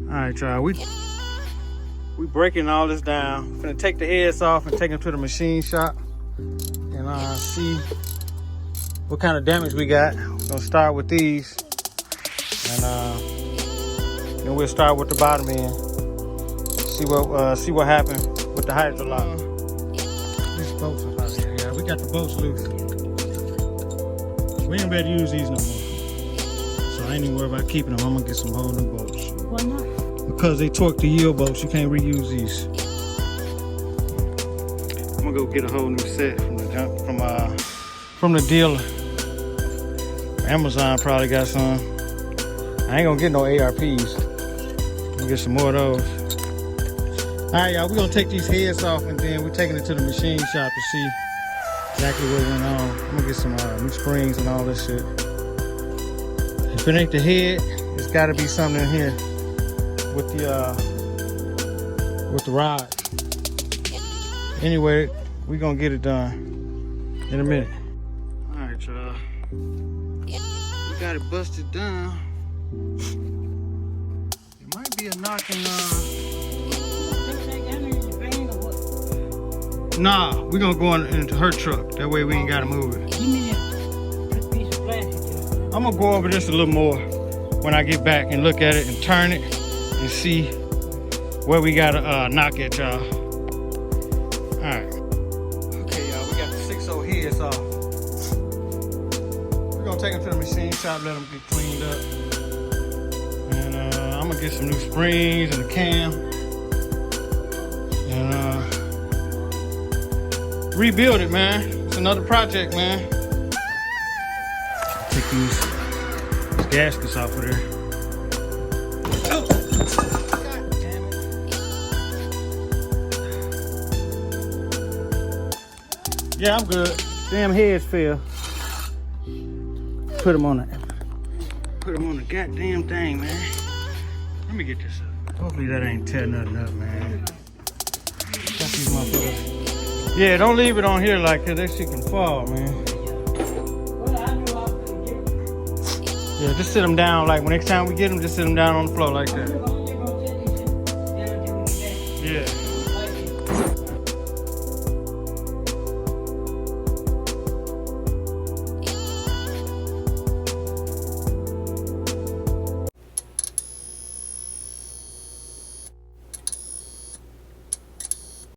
Alright, y'all, we breaking all this down. Gonna take the heads off and take them to the machine shop and see what kind of damage we got. We're gonna start with these, and then we'll start with the bottom end. See what happened with the Hydro-Lock. These bolts are out here. Yeah, we got the bolts loose. We ain't ready to use these no more. So I ain't even worried about keeping them. I'm gonna get some whole new bolts. Why not? Because they torque the yield bolts, you can't reuse these. I'm gonna go get a whole new set from the dealer. Amazon probably got some. I ain't gonna get no ARPs. I'm gonna get some more of those. All right, y'all, we're gonna take these heads off and then we're taking it to the machine shop to see exactly what went on. I'm gonna get some new springs and all this shit. If it ain't the head, it's gotta be something in here with the rod. Anyway, we're gonna get it done in a minute. All right, y'all. We got it busted down. It might be a knocking. Nah, we're gonna go into her truck. That way we ain't gotta move it. Give me that piece of plastic. I'm gonna go over this a little more when I get back and look at it and turn it and see where we gotta knock at, y'all. Alright. Okay, y'all, we got the 6.0 heads off. We're gonna take them to the machine shop, let them get cleaned up. And I'm gonna get some new springs and a cam. And rebuild it, man. It's another project, man. Take these gaskets off of there. Oh. God damn it. Yeah, I'm good. Damn heads fell. Put them on the goddamn thing, man. Let me get this up. Hopefully that ain't tear nothing up, man. Got these motherfuckers. Yeah, don't leave it on here like that. That shit can fall, man. Yeah, just sit them down. Like, when next time we get them, just sit them down on the floor like that.